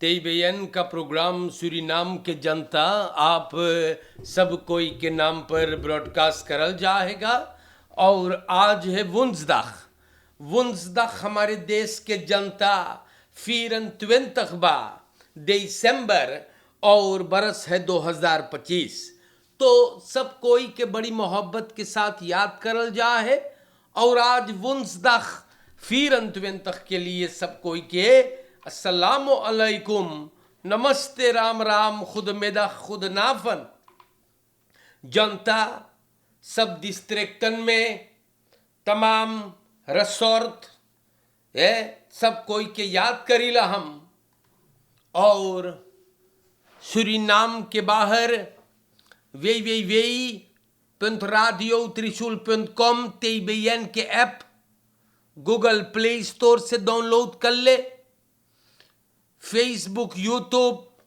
तेईबेन का programme Suriname के जनता आप सब कोई के नाम पर ब्रॉडकास्ट करल जाएगा। और आज है वुंसदाग। वुंसदाग हमारे देश के जनता 24 दिसंबर और बरस है 2025। तो सब कोई के बड़ी मोहब्बत के साथ याद करल जा है। और आज वुंसदाग 24 के लिए सब कोई के अस्सलामु अलैकुम, नमस्ते, राम राम, खुद मेदा खुद नाफन। जनता सब डिस्ट्रिक्टन में तमाम रिसोर्ट है सब कोई के याद करीला हम। और सूरीनाम के बाहर www.radio-trishul.com तेईबेन के ऐप गूगल प्ले स्टोर से डाउनलोड कर ले। फेसबुक, यूट्यूब,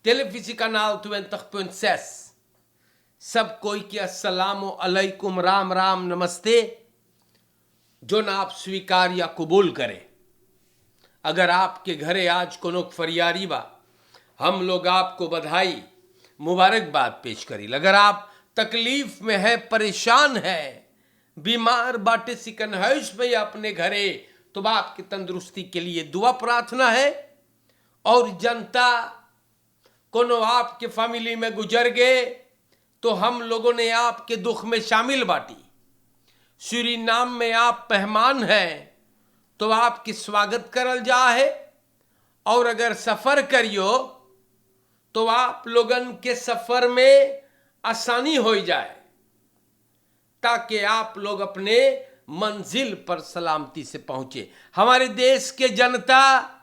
टेलीविजन कनाल 20.6 सब कोई के अस्सलामु अलैकुम, राम राम, नमस्ते। जो ना आप स्वीकार या कबूल करे। अगर आपके घरे आज कोनो फरियारी बा, हम लोग आपको बधाई मुबारकबाद पेश करी। अगर आप तकलीफ में है, परेशान है, बीमार बाटे, सिकन हैश में या अपने घरे, तो आपकी तंदुरुस्ती के लिए दुआ प्रार्थना है। और जनता कोनो आपके फैमिली में गुजर गए तो हम लोगों ने आपके दुख में शामिल बाटी। सूरीनाम में आप मेहमान हैं तो आपकी स्वागत करल जा है। और अगर सफर करियो तो आप लोगन के सफर में आसानी हो जाए, ताकि आप लोग अपने मंजिल पर सलामती से पहुंचे। हमारे देश के जनता,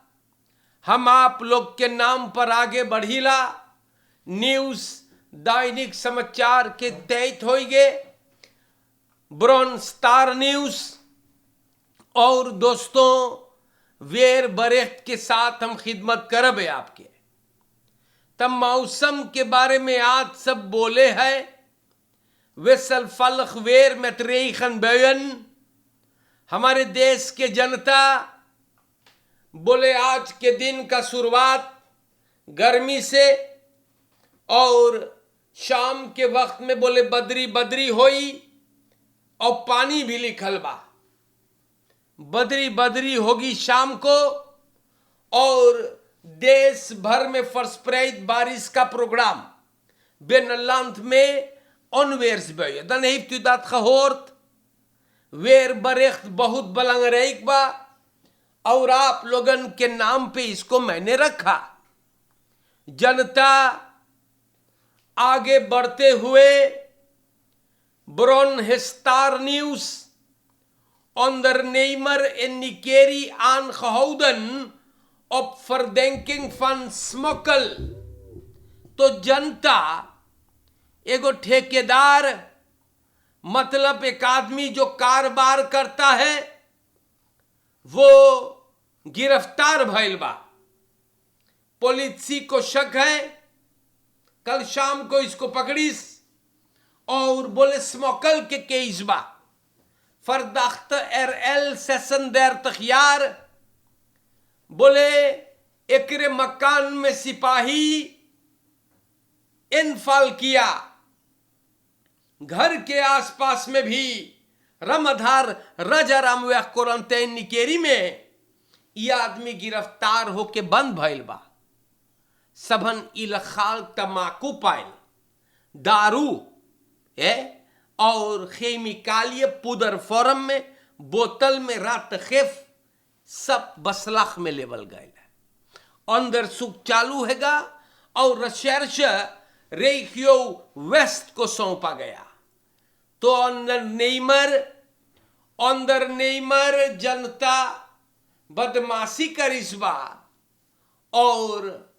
हम आप लोग के नाम पर आगे बढ़ीला। न्यूज दैनिक समाचार के तहत हो गए, ब्रॉन स्टार न्यूज। और दोस्तों, वेर बरेख्त के साथ हम खिदमत करब है आपके। तब मौसम के बारे में आज सब बोले हैं। वेसल फलख वेर मेत्रेखन बेयन। हमारे देश के जनता बोले आज के दिन का शुरुआत गर्मी से, और शाम के वक्त में बोले बदरी बदरी होई, और पानी भी लिखल बा। बदरी बदरी होगी शाम को, और देश भर में फर्स्प्राइज बारिश का प्रोग्राम बेनलांत में ऑनवेर्स बे दन हिफ्तुदात खहोर्त वेर बरेख्त बहुत बलंग रेक बा। और आप लोगन के नाम पे इसको मैंने रखा। जनता आगे बढ़ते हुए ब्रॉन star news ondernemer en Nikeri aangehouden op verdenking van smokkel। तो जनता एगो ठेकेदार, मतलब एक आदमी जो कारोबार करता है, वो गिरफ्तार भइल बा। पुलिस को शक है, कल शाम को इसको पकड़ीस और बोले स्मोकल के केस बा। फरदाख्त RL सेशन 30 यार बोले एकरे मकान में सिपाही इनफाल किया। घर के आसपास में भी रमधार रजाराम क्वारंटाइन निकेरी में यह आदमी गिरफ्तार होके बंद भइल बा। सबन इलखाल तमाकू पाइल, दारू है और केमिकालिय पुदर फॉर्म में, बोतल में रात खेफ, सब बसलाख में लेवल गए। अंदर सुख चालू हैगा और रिसर्च रेखियो वेस्ट को सौंपा गया। तो अंदर नेमर जनता बदमाशी करिश्बा, और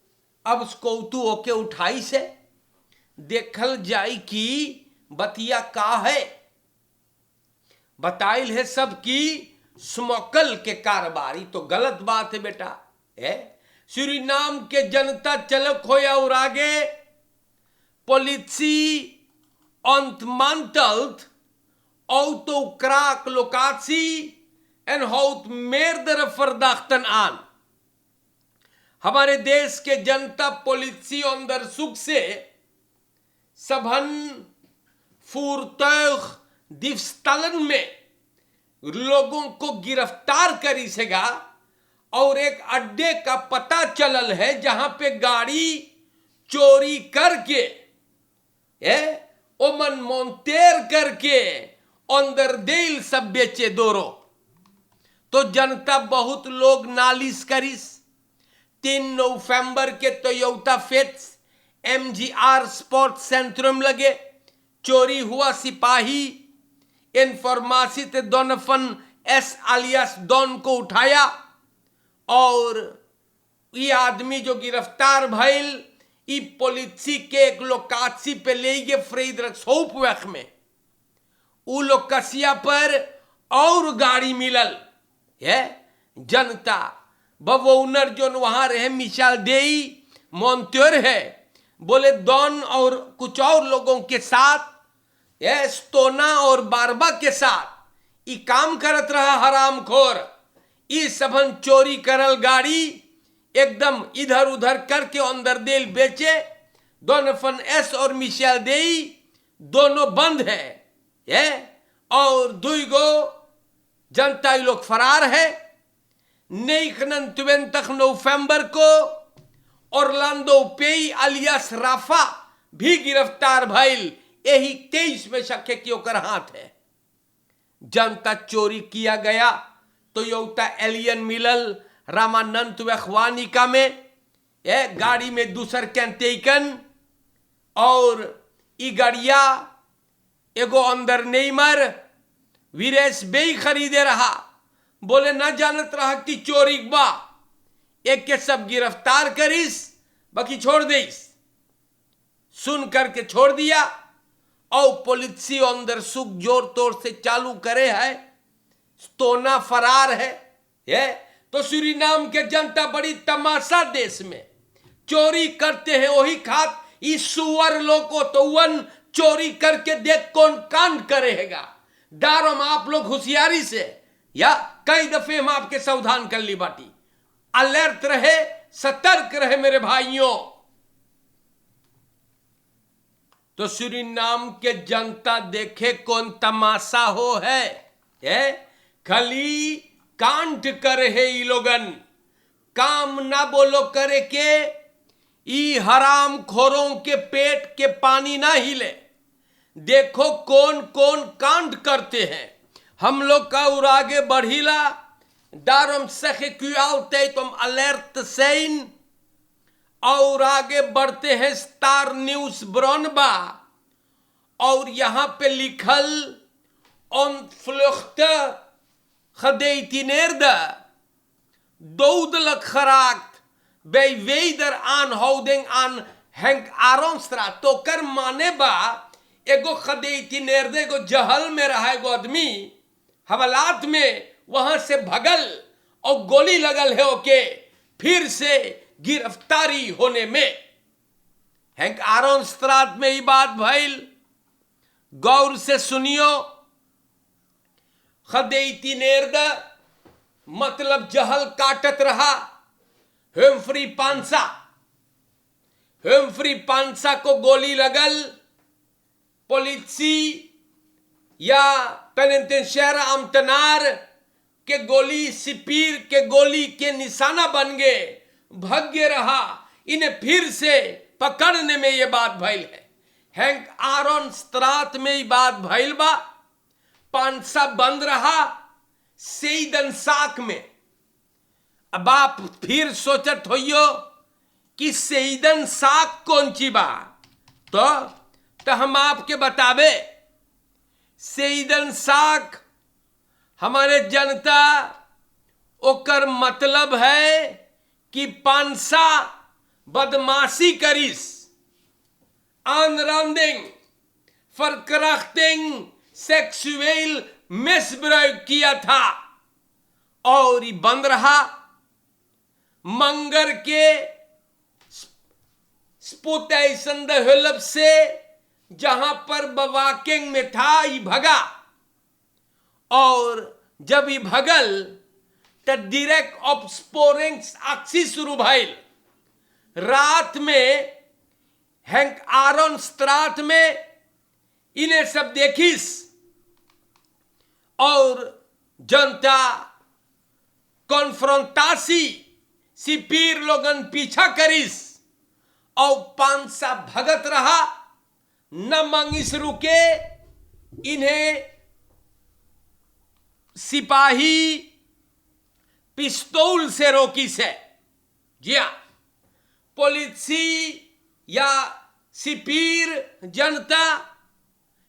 अब उसको तू ओके उठाई से देखल जाई कि बतिया का है। बताइल है सब की स्मोकल के कारोबारी, तो गलत बात है बेटा। है सूरीनाम के जनता चलक होया और आगे politie ontmantelt autokraaklocatie en houdt meerdere verdachten aan. हमारे देश के जनता पॉलिसी अंदर सुख से सभन फूरतौख दिवस्थलन में लोगों को गिरफ्तार करी सेगा और एक अड्डे का पता चलल है जहां पे गाड़ी चोरी करके ओमन मोंतेर करके अंदर देल सब बेचे दोरो। तो जनता बहुत लोग नालिश करिस। 3 नवंबर के टोयोटा फेट्स MGR स्पोर्ट सेंट्रम लगे चोरी हुआ। सिपाही इन्फॉर्मेशन ते दोनफन एस आलियास डॉन को उठाया और ये आदमी जो गिरफ्तार भइल ई पॉलिसी के एक लोकाची पे ले गए फ्रीडरिक्सहोफ में। उ लोकसिया पर और गाड़ी मिलल है। जनता बवोनर जो वहां रहे मिशाल देई मोन्त्योर है, बोले डॉन और कुछ और लोगों के साथ स्टोना और बारबा के साथ ई काम करत रहा हरामखोर। ई सबन चोरी करल गाड़ी एकदम इधर उधर करके अंदर देल बेचे। दोनों एस और मिशेल देई दोनों बंद है और 2 गो जनता लोग फरार है। 29 नवंबर को ऑरलैंडो पेई अलियास राफा भी गिरफ्तार भइल। यही 23 में शक है कि ओकर हाथ है। जनता चोरी किया गया तो योता एलियन मिलल रामानंद वखवानिका में गाड़ी में दूसर कैंटेकन और ई गड़िया एगो अंदर नेमर वीरेश बेई खरीदे रहा। बोले न जानत रहा कि चोरी बा। एक के सब गिरफ्तार करिस बाकी छोड़ देस। सुन करके छोड़ दिया और पॉलिसी अंदर सुख जोर तोर से चालू करे है। स्टोना फरार है तो सूरीनाम के जनता बड़ी तमाशा देश में चोरी करते हैं। वही खात इस सुअर लोग को तो वन चोरी करके देख कौन कांड करेगा। डारम आप लोग होशियारी से या कई दफे हम आपके सावधान कर ली बाटी। अलर्ट रहे, सतर्क रहे मेरे भाइयों। तो सूरीनाम के जनता देखे कौन तमाशा हो है खाली कांड करे है। ई लोगन काम ना बोलो करे के ई हराम खोरों के पेट के पानी ना हिले। देखो कौन कौन कांड करते हैं। हम लोग का और आगे बढ़ीला दारम सखे क्यों तुम अलर्ट सेन और आगे बढ़ते हैं। स्टार न्यूज ब्रॉनबा और यहां पे लिखल on फ्लुख्ट gedeitineerde dodelijk geraakt bij wederaanhouding aan Henk Aronstraat। तो कर माने बा एगो gedeitineerde एगो जहल में रहा एगो आदमी हवालात में वहां से भगल और गोली लगल है ओके फिर से गिरफ्तारी होने में। हैंक आरोनस्ट्रात में ये बात भइल, गौर से सुनियो। gedeitineerde मतलब जहल काटत रहा। हेम्फ्री पांसा को गोली लगल। पुलिसी या पेनिटेंशियर अम्तनार के गोली सिपीर के गोली के निशाना बन गए, भाग्य रहा। इन्हें फिर से पकड़ने में ये बात भइल है। हैंक आरोनस्ट्रात में ये बात भइल बा। पांसा बंद रहा सेईदन साक में। अब आप फिर सोचत होइयो कि सेईदन साक कौन ची बा। तो हम आपके बतावे सेईदन साक हमारे जनता ओकर मतलब है कि पांसा बदमाशी करिस, आनरांडिंग, फरक्रachting, सेक्सुअल मिसब्राइक किया था और ये बंद रहा। मंगर के स्पुटेशन हुलब से जहां पर बवाकिंग में था ये भगा और जब ये भगल तो डायरेक्ट ऑपस्पोरिंग आक्सी शुरू भइल। रात में हैंक आरोन स्त्रात में इन्हें सब देखिस और जनता कॉन्फ्रोंटासी सिपीर लोगन पीछा करिस और पांसा भगत रहा न मंगिस रुके। इन्हें सिपाही पिस्तौल से रोकी से। जी हां, पुलिस या सिपीर जनता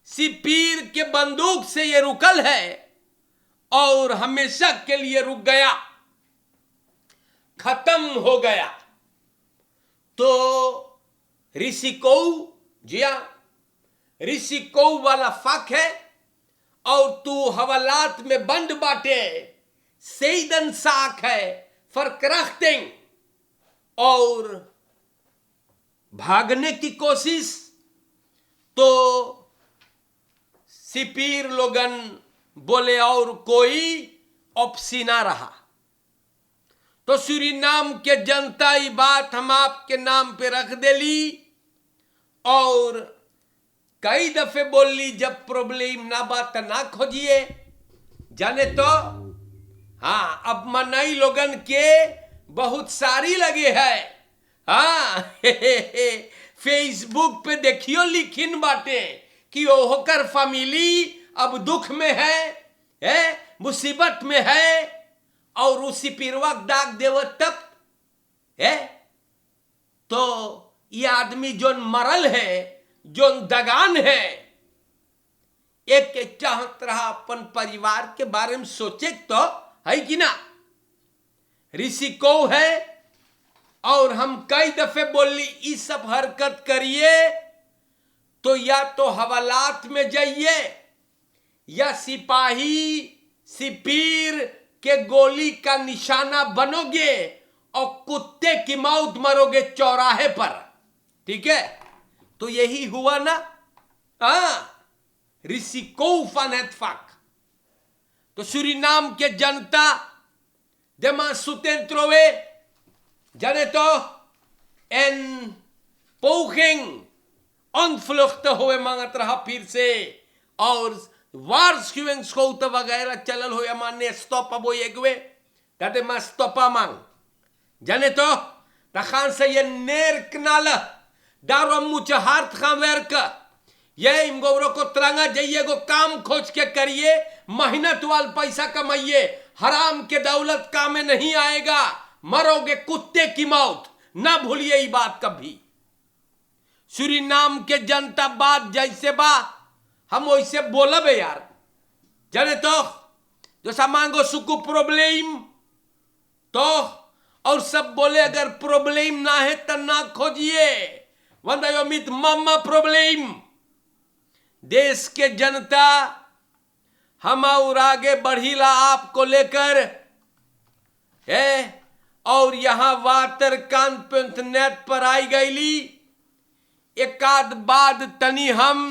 सिपीर के बंदूक से ये रुकल है और हमेशा के लिए रुक गया, खत्म हो गया। तो ऋषिको, जी हां, ऋषिको वाला फक है और तू हवालात में बंद बाटे, सेदन साख है फरक्रख्तिंग और भागने की कोशिश। तो सिपीर लोगन बोले और कोई ऑप्शन ना रहा। तो सूरीनाम के जनता ये बात हम आपके नाम पे रख देली और कई दफे बोल ली जब प्रॉब्लम ना बात ना खोजिए। जाने तो हाँ, अब मनई लोगन के बहुत सारी लगे है। हाँ फेसबुक पे देखियो लिखिन बाटे कि ओहकर फैमिली अब दुख में है मुसीबत में है और उसी पिरवा दाग देवत तब है। तो ये आदमी जोन मरल है, जोन दगान है, एक चाहत रहा अपन परिवार के बारे में सोचे तो है कि ना। ऋषिको है और हम कई दफे बोली ये सब हरकत करिए तो या तो हवालात में जाइए या सिपाही सिपीर के गोली का निशाना बनोगे और कुत्ते की मौत मरोगे चौराहे पर। ठीक है, तो यही हुआ ना। ऋषिको फनेत फक। तो सूरीनाम के जनता देमा सुतेंत्रोवे जाने तो एन पोखिंग अनफ्लुख्त हुए मांगत रहा फिर से और वार्षिक वगैरह चलल हो मान्य स्टॉप अब एकवे ताते मा स्टॉपा मांग जाने तो तखान से ये नेर कनाल दारो मुझे हाथ खावेर का ये इन गौरों को तरंगा जाइए को काम खोज के करिए, मेहनत वाल पैसा कमाइए, हराम के दौलत काम में नहीं आएगा, मरोगे कुत्ते की मौत। ना भूलिए ये बात कभी। सूरीनाम के जनता बात जैसे बा हम वैसे बोलब यार। जाने तो जो सामांगो सुकु प्रॉब्लम तो और सब बोले अगर प्रॉब्लम ना है तो ना खोजिए वंदा योमित मामा प्रॉब्लम। देश के जनता हम और आगे बढ़ीला आपको लेकर है और यहां वातर कांत नेट पर आई गईली एकाद बाद तनी हम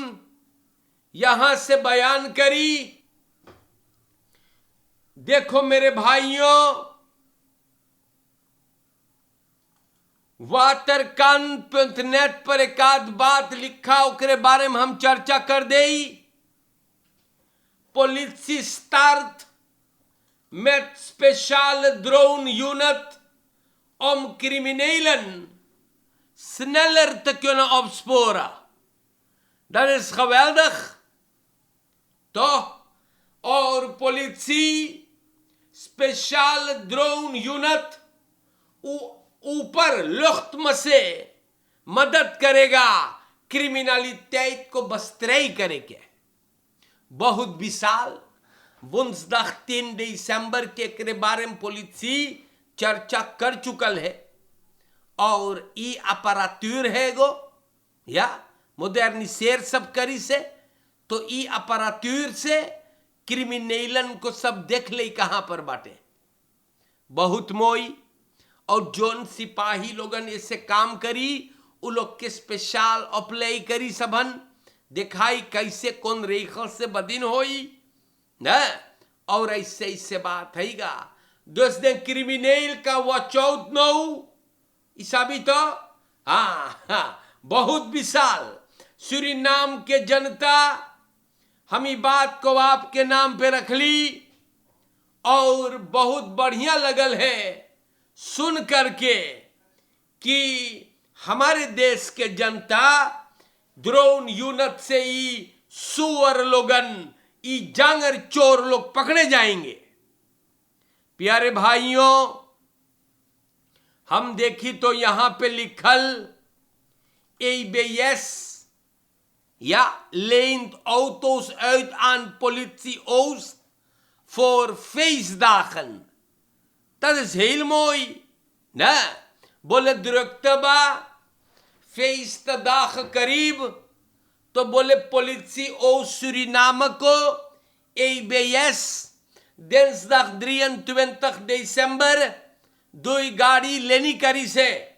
यहां से बयान करी। देखो मेरे भाइयों, वातरकांत नेट पर एकाद बात लिखा ओकरे बारे में हम चर्चा कर देई। Polizistarkt met speciale drone-unit om criminelen sneller te kunnen opsporen. Dat is geweldig, toch? और politie speciale drone-unit ऊपर लुफ्त में से मदद करेगा क्रिमिनलिटेट को बस्त्रई करेंगे। बहुत विशाल वुंसदाख 3 दिसंबर के बारे में पुलिस चर्चा कर चुकल है और ई अपरातुर है गो या मोडर्निसेर सब करी से तो ई अपरातुर से क्रिमिनलन को सब देख ले कहां पर बाटे बहुत मोई। और जोन सिपाही लोगन इससे काम करी उ लोग के स्पेशल अप्लाई करी सबन दिखाई कैसे कौन रेखा से बदिन होई न। और ऐसे इससे बात है गा दोस्त क्रिमिनल का वो चौथ नौ ईसाबी तो हाँ हाँ, बहुत विशाल। सूरीनाम के जनता हम ई बात को आपके नाम पे रख ली और बहुत बढ़िया लगल है सुन करके कि हमारे देश के जनता ड्रोन यूनिट से ई सुअर लोगन, ई जांगर चोर लोग पकड़े जाएंगे। प्यारे भाइयों, हम देखी तो यहां पे लिखल EBS ja leent auto's uit aan politie-Oost voor feestdagen. Dat is heel mooi. ना बोले drukte बा, feestdagen करीब, तो बोले politie-Oost Suriname को EBS dinsdag 23 december 2 गाड़ी लेनी करी से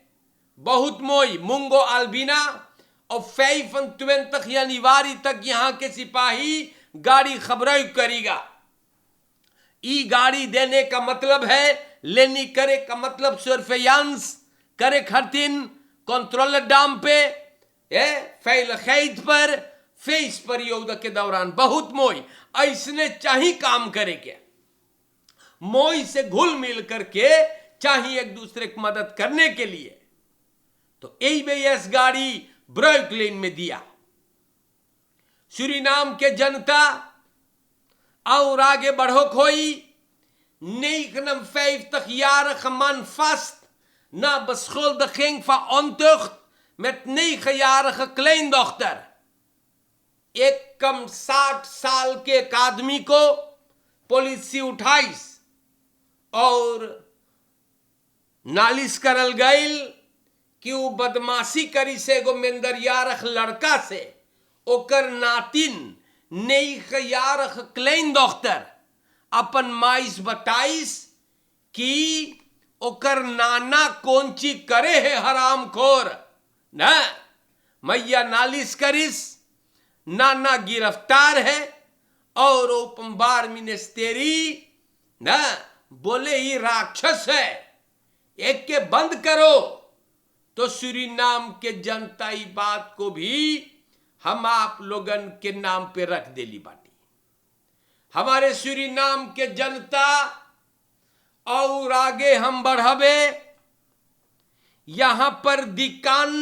बहुत मोई मुंगो अल्बिना और 25 जनवरी तक यहां के सिपाही गाड़ी खबरें करेगा। ई गाड़ी देने का मतलब है, लेनी करे का मतलब सर्वेलांस करे खातिर कंट्रोल डाम पे फैलखैद पर फेस परियोजना के दौरान बहुत मोई ऐसने चाहिए काम करे के, मोई से घुल मिल करके चाहिए एक दूसरे की मदद करने के लिए। तो EBS गाड़ी ब्रुकलिन में दिया। सूरीनाम के जनता और आगे बढ़ो खोई 59-jarige man vast na beschuldiging van ontucht met 9-jarige kleindochter। एक कम 60 साल के एक आदमी को पुलिस उठाई और नालिश करल गईल कि वो बदमाशी करी से एगो मेंदरियारख लड़का से ओकर नातिन 9-jarige kleindochter अपन माइस बताइस कि ओकर नाना कौन चीज करे है हरामखोर न। मैया नालिश करिस, नाना गिरफ्तार है और ओपम्बार मिनिस्टेरी न बोले ही राक्षस है, एक के बंद करो। तो सूरीनाम के जनता ई बात को भी हम आप लोगन के नाम पे रख देली बाटी। हमारे सूरीनाम के जनता और आगे हम बढ़ावे, यहां पर दिकान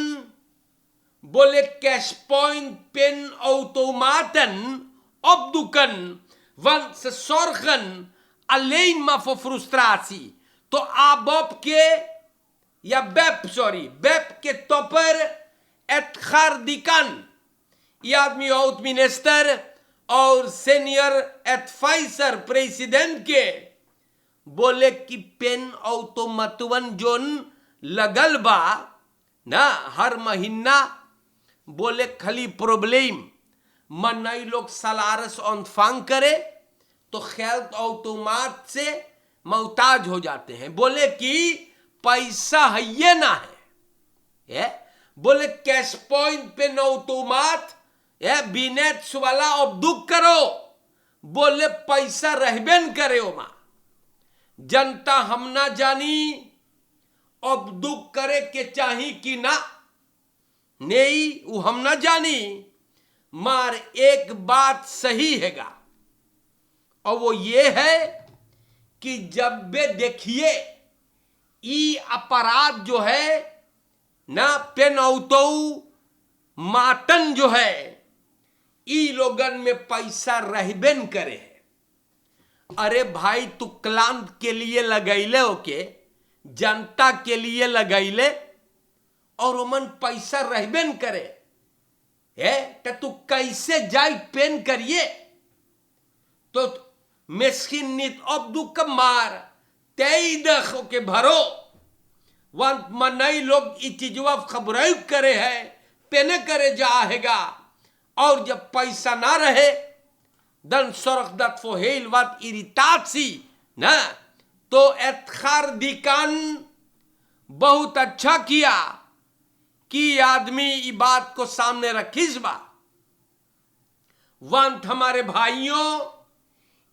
बोले कैश पॉइंट पेन automaten opdoeken, want ze zorgen alleen maar voor frustratie। तो आबोप के या बेप के तोपर एतखार दिकान, ये आदमी आउट मिनिस्टर और सीनियर एडवाइजर प्रेसिडेंट के बोले कि पेन ऑटोमतवन जोन लगल बा ना हर महीना, बोले खाली प्रॉब्लम मनई लोग सलारस ऑनफांग करे तो हेल्थ ऑटोमाट से मोहताज हो जाते हैं। बोले कि पैसा है ये ना है, बोले कैश पॉइंट पे ऑटोमाट बिनेट वाला अब दुख करो, बोले पैसा रहबेन करे ओमा। जनता हम ना जानी अब दुख करे के चाही कि ना नहीं, वो हम ना जानी, मार एक बात सही हैगा और वो ये है कि जब वे देखिए ई अपराध जो है ना पेन औतो माटन जो है ई लोगन में पैसा रहबेन करे है। अरे भाई तू क्लांत के लिए लगैले ओके, जनता के लिए लगैले और ओमन पैसा रहबेन करे है, तो तू कैसे जाई पेन करिए। तो मिस्किन नित अब्दू कमार तेईदख के भरो वंत मनई लोग ई चीजवा खबरें करे है पेन करे जाएगा, और जब पैसा ना रहे दन zorgt dat voor heel wat irritatie ना। तो एतखार दिकान बहुत अच्छा किया कि आदमी ई बात को सामने रखिस बा। वंत हमारे भाइयों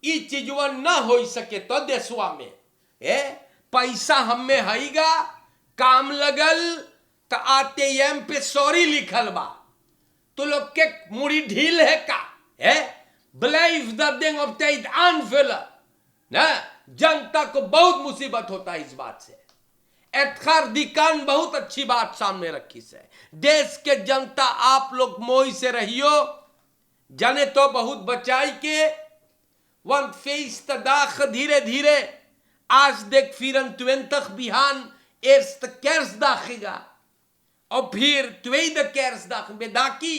ई चीजवा ना हो सके तो देशवा में पैसा हमें हईगा काम लगल त तो ATM पे सॉरी लिखल बा, तो लोग के मुड़ी ढील है का है? बिलीव द थिंग ऑफ टेट अनफिलर ना, जनता को बहुत मुसीबत होता है इस बात से। एतखार दिकान बहुत अच्छी बात सामने रखी से, देश के जनता आप लोग मोई से रहियो, जाने तो बहुत बचाई के वन फेस तदाख धीरे धीरे आज देख फिरन त्वेंतख बिहान एर्स्ट केर्स दाखेगा और फिर त्वेद केर्स दाख बेदाकी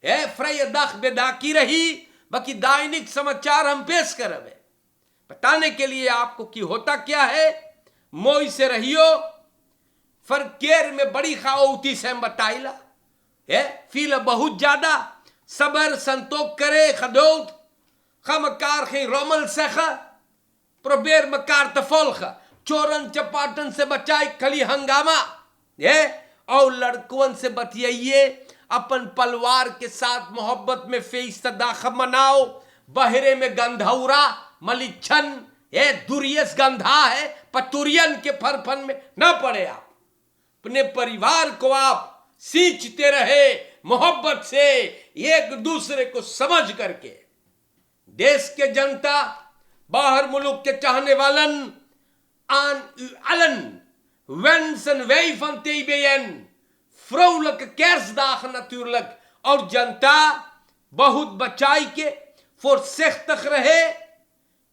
है, फ्रय दाख बेदाकी रही। बाकी दैनिक समाचार हम पेश करवे बताने के लिए आपको कि होता क्या है। मोई से रहियो, फरकेर में बड़ी खाओती से हम बताइला है, फील बहुत ज्यादा सबर संतोख करे खदोत खमकार खे रोमल सख प्रोबेर मकार तफोल ख चोरन चपाटन से बचाए खली हंगामा है, और लड़कों से बतियाइए, अपन परिवार के साथ मोहब्बत में फेस तदाख मनाओ। बहरे में गंधौरा मलिच्छन ये दुरियस गंधा है, पतुरियन के फरफन में न पड़े। आप अपने परिवार को आप सींचते रहे मोहब्बत से, एक दूसरे को समझ करके। देश के जनता बाहर मुल्क के चाहने वालन आन अलन वेंसन वेफन तेबेयन फ्रोलक केर्सदाख नतुरलक, और जनता बहुत बचाई के फोर सेख्तख रहे।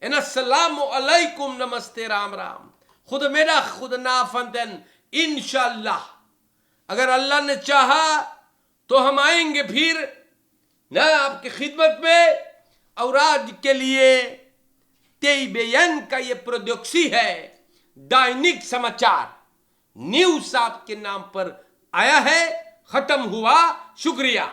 अस्सलामु अलैकुम, नमस्ते, राम राम, खुद मेरा खुद नाफंदन। इंशाअल्लाह अगर अल्लाह ने चाहा तो हम आएंगे फिर ना आपकी खिदमत में। और आज के लिए तेईबेयन का ये प्रोडक्सी है, दैनिक समाचार न्यूज आपके नाम पर आया है, खत्म हुआ, शुक्रिया।